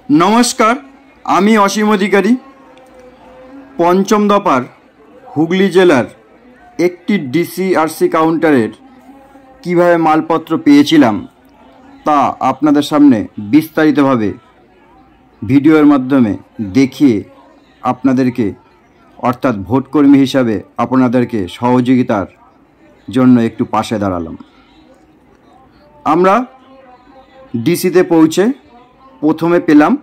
नमस्कार, आमी असीम अधिकारी पंचम दफार हुगली जेलार एकटी डिसिआरसी काउंटारेर किभाबे मालपत्र पेयेछिलाम ता आपनादेर सामने विस्तारितभावे भिडियोर माध्यमे देखिए आपनादेरके अर्थात भोटकर्मी हिसाबे आपनादेरके सहयोगितार जन्य एकटू पाशे दाड़ालाम। आमरा डिसिते पौঁছে प्रथमे पेलाम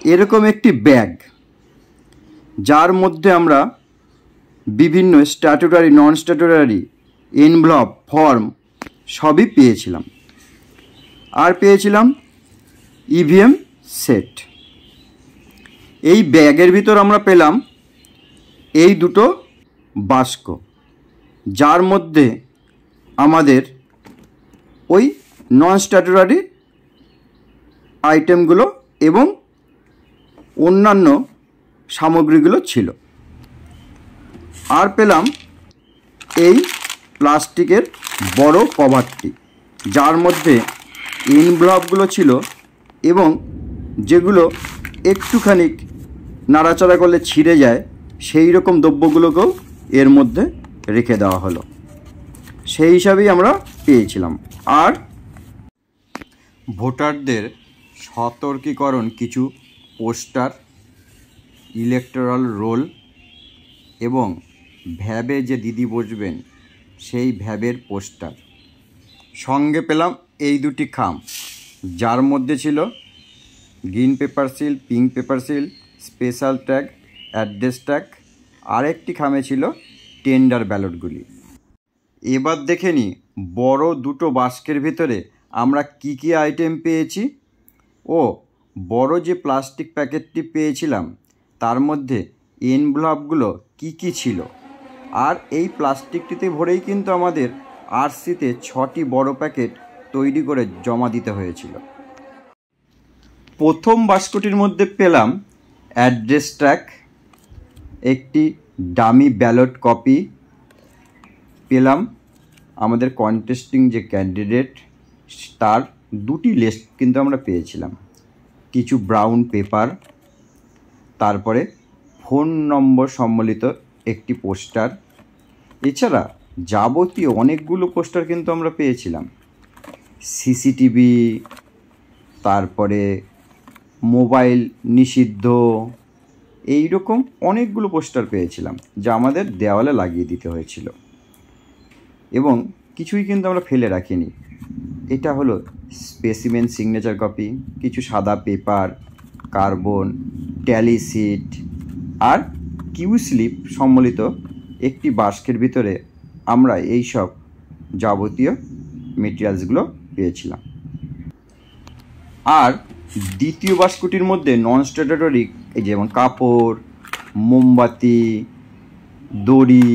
एरकम एकटी बैग जार मध्य आमरा विभिन्न स्टैट्यूटरी नन स्टैट्यूटरी एनभलप फर्म सबई पेয়েছিলাম আর পেয়েছিলাম ইভিএম সেট। এই ব্যাগের ভিতর আমরা পেলাম এই দুটো বাস্ক যার মধ্যে আমাদের ওই নন স্ট্যাটুটারি आइटेमगुलो एवं अन्यान्य सामग्रीगुलो छिलो। आर पेलाम एई प्लास्टिकेर बड़ो कभारटी जार मध्य एनभलपगुलो छिलो एवं जेगुलो एकटूखानी नाड़ाचाड़ा करले छिड़े जाए सेई रकम द्रव्यगुलोकेও एर मध्य रेखे देওয়া हलो। सेई हिसाबेই আমরা পেয়েছিলাম। আর ভোটারদের सतर्कीकरण किछु पोस्टार इलेक्टोराल रोल एवं भ्याबे जे दिदी बसबेन सेई भ्याबेर पोस्टार संगे पेलाम एई दुटी खाम जार मध्य छिलो ग्रीन पेपार सिल पिंक पेपार सिल स्पेशल टैग एड्रेस टैग और एकटी खामे छिलो टेंडार बैलटगुली। एबार देखे नि बड़ो दुटो बास्केर भितरे आमरा की आइटेम पेয়েছি ओ बड़ो जे प्लास्टिक पैकेटटी पेয়েছিলাম तार मध्य एनभलपगुलो की छिलो और এই প্লাস্টিকটিতে ভরেই কিন্তু আমাদের আরসিতে ৬টি বড় প্যাকেট তৈরি করে জমা দিতে হয়েছিল। প্রথম বাস্কটির মধ্যে পেলাম অ্যাড্রেস ট্যাগ, একটি ডামি ব্যালট কপি, পেলাম আমাদের কন্টেস্টিং যে ক্যান্ডিডেট তার দুটি লিস্ট কিন্তু আমরা পেয়েছিলাম, কিছু ব্রাউন পেপার, তারপরে ফোন নম্বর সম্বলিত একটি পোস্টার, এছাড়া যাবতীয় অনেকগুলো পোস্টার কিন্তু আমরা পেয়েছিলাম। সিসিটিভি, তারপরে মোবাইল নিষিদ্ধ, এই রকম অনেকগুলো পোস্টার পেয়েছিলাম যা আমাদের দেওয়ালে লাগিয়ে দিতে হয়েছিল এবং কিছুই কিন্তু আমরা ফেলে রাখিনি। এটা হলো স্পেসিমেন সিগনেচার কপি, কিছু সাদা পেপার, কার্বন, ট্যালি শিট আর কিউ স্লিপ সম্বলিত একটি বাস্কের ভিতরে আমরা এই সব যাবতীয় মেটেরিয়ালসগুলো পেয়েছিলাম। আর দ্বিতীয় বাস্কটির মধ্যে নন স্ট্যাটুটরি এই যেমন কাপড়, মোমবাতি, দড়ি,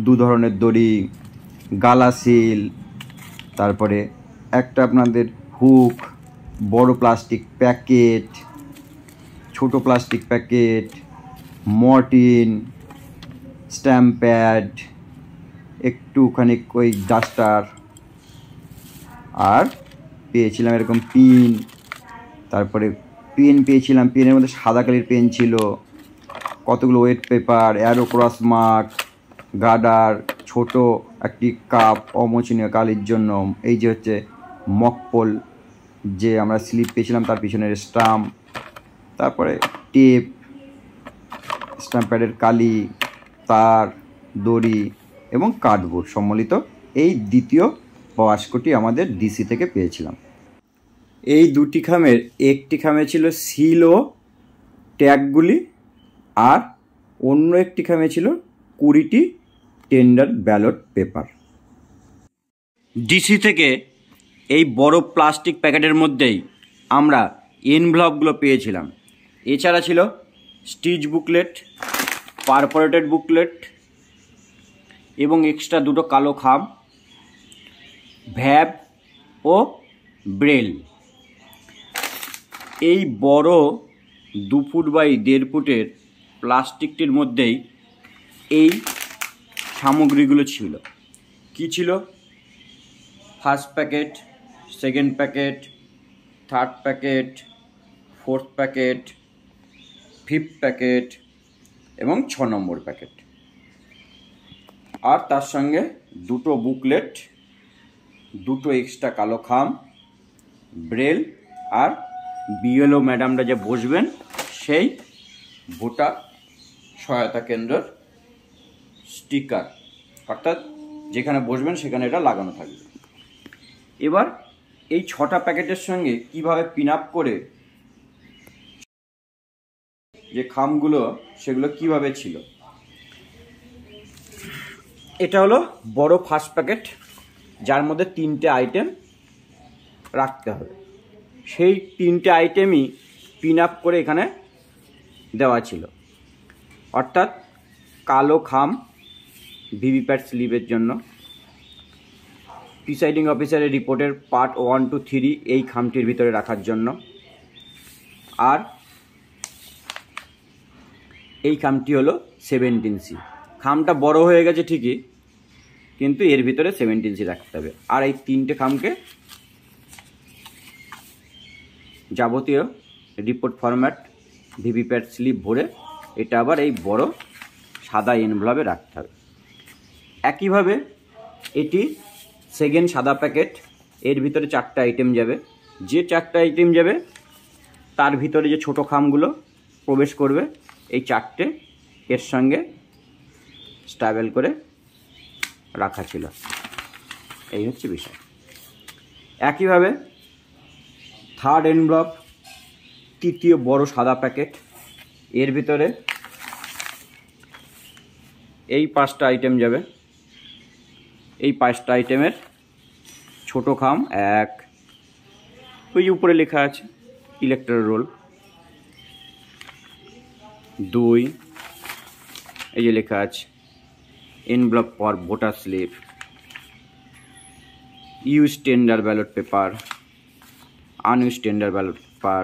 দু ধরনের দড়ি, গালাসিল, তারপরে একটা আপনাদের হুক, বড় প্লাস্টিক প্যাকেট, ছোট plastic packet, Mortein, stamp pad, একটুখানি ওই ডাস্টার, আর পেয়েছিলাম এরকম পিন, তারপরে পেন পেয়েছিলাম, পেনের মধ্যে সাদা কালির পেন ছিল, কতগুলো weight paper, arrow cross mark, গার্ডার, ছোট একটি কাপ অমোচনীয় কালির জন্য, এই যে হচ্ছে মকপল যে আমরা স্লিপ পেয়েছিলাম তার পিছনের স্টাম্প, তারপরে টেপ, স্ট্যাম্প প্যাডের কালি, তার, দড়ি এবং কার্ডবোর্ড সম্বলিত এই দ্বিতীয় বাস্কটি আমাদের ডিসি থেকে পেয়েছিলাম। এই দুটি খামের একটি খামে ছিল সিল ও ট্যাগগুলি আর অন্য একটি খামে ছিল 20টি টেন্ডার ব্যালট পেপার। ডিসি থেকে এই বড় প্লাস্টিক প্যাকেটের মধ্যেই আমরা এনভেলপগুলো পেয়েছিলাম। এছাড়া ছিল স্টিচ বুকলেট, পারফোরেটেড বুকলেট এবং এক্সট্রা দুটো কালো খাম, ভ্যাব ও ব্রেল। এই বড় 2 ফুট বাই 1.5 ফুটের প্লাস্টিকটির মধ্যেই এই সামগ্রীগুলো ছিল। কি ছিল? First packet, second packet, third packet, 4th packet, 5th packet এবং 6 নম্বর প্যাকেট। আর তার সঙ্গে দুটো বুকলেট, দুটো এক্সট্রা কালো খাম, ব্রেল আর বিএলও ম্যাডামরা যে বসবেন সেই ভোটার সহায়তা কেন্দ্রের স্টিকার, অর্থাৎ যেখানে বসবেন সেখানে এটা লাগানো থাকবে। এবার এই 6টা প্যাকেটের সঙ্গে কিভাবে পিন আপ করে যে খামগুলো সেগুলো কিভাবে ছিল। এটা হলো বড় ফার্স্ট প্যাকেট, যার মধ্যে 3টে আইটেম রাখতে হবে। সেই 3টে আইটেমই পিন আপ করে এখানে দেওয়া ছিল, অর্থাৎ কালো খাম ভিভিপ্যাট স্লিপের জন্য, প্রিসাইডিং অফিসারের রিপোর্টের পার্ট 1 to 3 এই খামটির ভিতরে রাখার জন্য, আর এই খামটি হলো 17C। খামটা বড় হয়ে গেছে ঠিকই, কিন্তু এর ভিতরে 17C রাখতে হবে। আর এই 3টে খামকে যাবতীয় রিপোর্ট ফরম্যাট ভিভিপ্যাট স্লিপ ভরে এটা আবার এই বড় সাদা এনভেলপে রাখতে হবে। একইভাবে এটি সেকেন্ড সাদা প্যাকেট, এর ভিতরে 4টে আইটেম যাবে। যে 4টে আইটেম যাবে তার ভিতরে যে ছোটো খামগুলো প্রবেশ করবে, এই 4টে এর সঙ্গে স্ট্যাবেল করে রাখা ছিল। এই হচ্ছে বিষয়। একইভাবে থার্ড এনভেলপ, তৃতীয় বড় সাদা প্যাকেট, এর ভিতরে এই 5টা আইটেম যাবে। এই 5টা আইটেমের ছোটো খাম 1, ওই উপরে লেখা আছে ইলেকট্রাল রোল, 2, এই যে লেখা আছে envelope for voter slip, use tender ballot paper, unused tender ballot paper,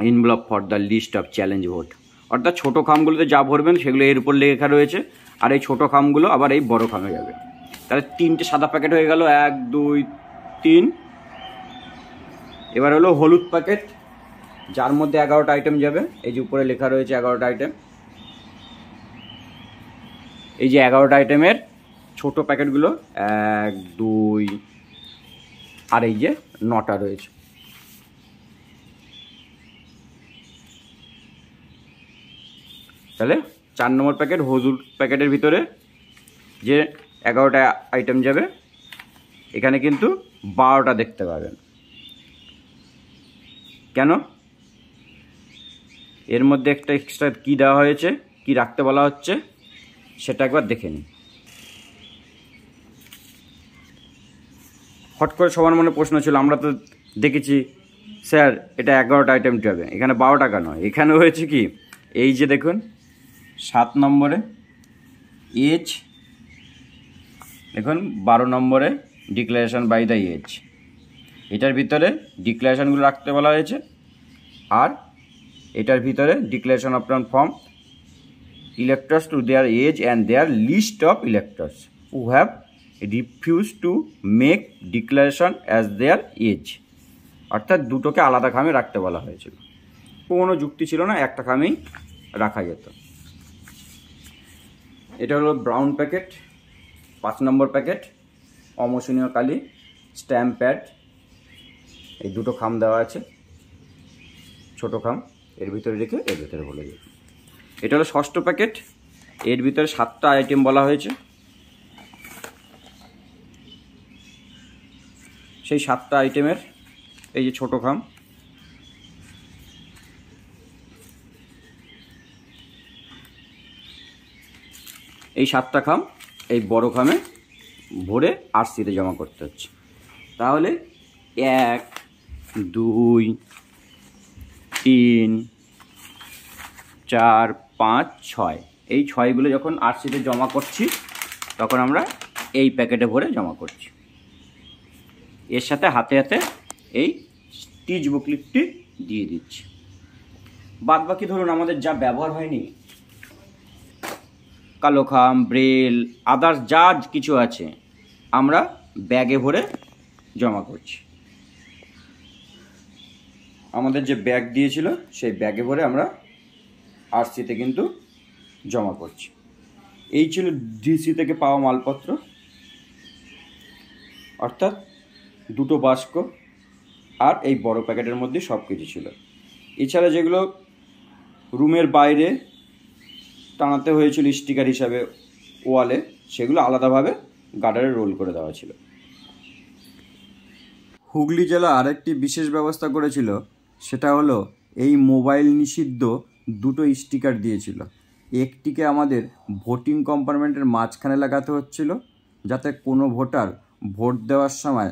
envelope for the list of challenge vote. অর্থাৎ ছোটো খামগুলোতে যা ভরবেন সেগুলো এর উপর লেখা রয়েছে, আর এই ছোটো খামগুলো আবার এই বড় খামে যাবে। তাহলে 3টে সাদা প্যাকেট হয়ে গেল, 1, 2, 3। এবার হলো হলুদ প্যাকেট, যার মধ্যে 11টা আইটেম যাবে। এই যে উপরে লেখা রয়েছে 11টা আইটেম। এই যে 11টা আইটেমের ছোটো প্যাকেটগুলো 1, 2, আর এই যে 9টা রয়েছে। তাহলে 4 নম্বর প্যাকেট হলুদ প্যাকেটের ভিতরে যে 11টা আইটেম যাবে, এখানে কিন্তু 12টা দেখতে পাবেন। কেন? এর মধ্যে একটা এক্সট্রা কি দেওয়া হয়েছে, কি রাখতে বলা হচ্ছে সেটা একবার দেখে নিন। হট করে সবার মনে প্রশ্ন ছিল, আমরা তো দেখেছি স্যার এটা 11টা আইটেম যাবে, এখানে 12টা কেন? এখানে হয়েছে কি, এই যে দেখুন 7 নম্বরে এজ, দেখুন 12 নম্বরে ডিক্লারেশন বাই দ্য এজ, এটার ভিতরে ডিক্লারেশনগুলো রাখতে বলা হয়েছে। আর এটার ভিতরে declaration of form electors to their age and their list of electors who have refuse to make declaration as their age. অর্থাৎ দুটোকে আলাদা খামে রাখতে বলা হয়েছিল। কোনো যুক্তি ছিল না, একটা খামেই রাখা যেত। এটা হলো ব্রাউন প্যাকেট, 5 নম্বর প্যাকেট, অমোশনীয় কালি, স্ট্যাম্প প্যাড, এই দুটো খাম দেওয়া আছে, ছোটো খাম এর ভিতরে রেখে এর ভিতরে বলে দিই। এটা হলো ষষ্ঠ প্যাকেট, এর ভিতরে 7টা আইটেম বলা হয়েছে। সেই 7টা আইটেমের এই যে ছোটো খাম, এই 7টা খাম এই বড় খামে ভরে আরসিতে জমা করতে হচ্ছে। তাহলে 1, 2, 3, 4, 5, 6, এই 6গুলো যখন আরসিতে জমা করছি তখন আমরা এই প্যাকেটে ভরে জমা করছি। এর সাথে হাতে হাতে এই স্টিচ বুকলেটটি দিয়ে দিচ্ছি। বাদ বাকি ধরুন আমাদের যা ব্যবহার হয়নি, কালো খাম, ব্রেল, আদার্স যা কিছু আছে আমরা ব্যাগে ভরে জমা করছি। আমাদের যে ব্যাগ দিয়েছিল সেই ব্যাগে ভরে আমরা আরসিতে কিন্তু জমা করছি। এই ছিল ডিসি থেকে পাওয়া মালপত্র, অর্থাৎ দুটো বাস্ক আর এই বড় প্যাকেটের মধ্যে সব কিছু ছিল। এছাড়া যেগুলো রুমের বাইরে টানাতে হয়েছিল স্টিকার হিসাবে ওয়ালে, সেগুলো আলাদাভাবে গার্ডারে রোল করে দেওয়া ছিল। হুগলি জেলা আরেকটি বিশেষ ব্যবস্থা করেছিল, সেটা হলো এই মোবাইল নিষিদ্ধ দুটো স্টিকার দিয়েছিল। একটিকে আমাদের ভোটিং কম্পার্টমেন্টের মাঝখানে লাগাতে হচ্ছিল, যাতে কোনো ভোটার ভোট দেওয়ার সময়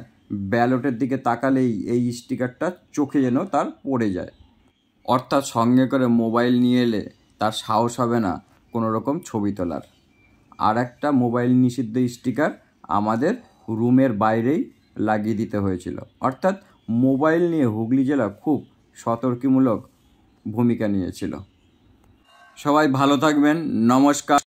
ব্যালটের দিকে তাকালেই এই স্টিকারটা চোখে যেন তার পড়ে যায়, অর্থাৎ সঙ্গে করে মোবাইল নিয়ে এলে তার সাহস হবে না কোনো রকম ছবি তোলার। আর একটা মোবাইল নিষিদ্ধ স্টিকার আমাদের রুমের বাইরেই লাগিয়ে দিতে হয়েছিল। অর্থাৎ মোবাইল নিয়ে হুগলি জেলা খুব সতর্কমূলক ভূমিকা নিয়েছিল। সবাই ভালো থাকবেন, নমস্কার।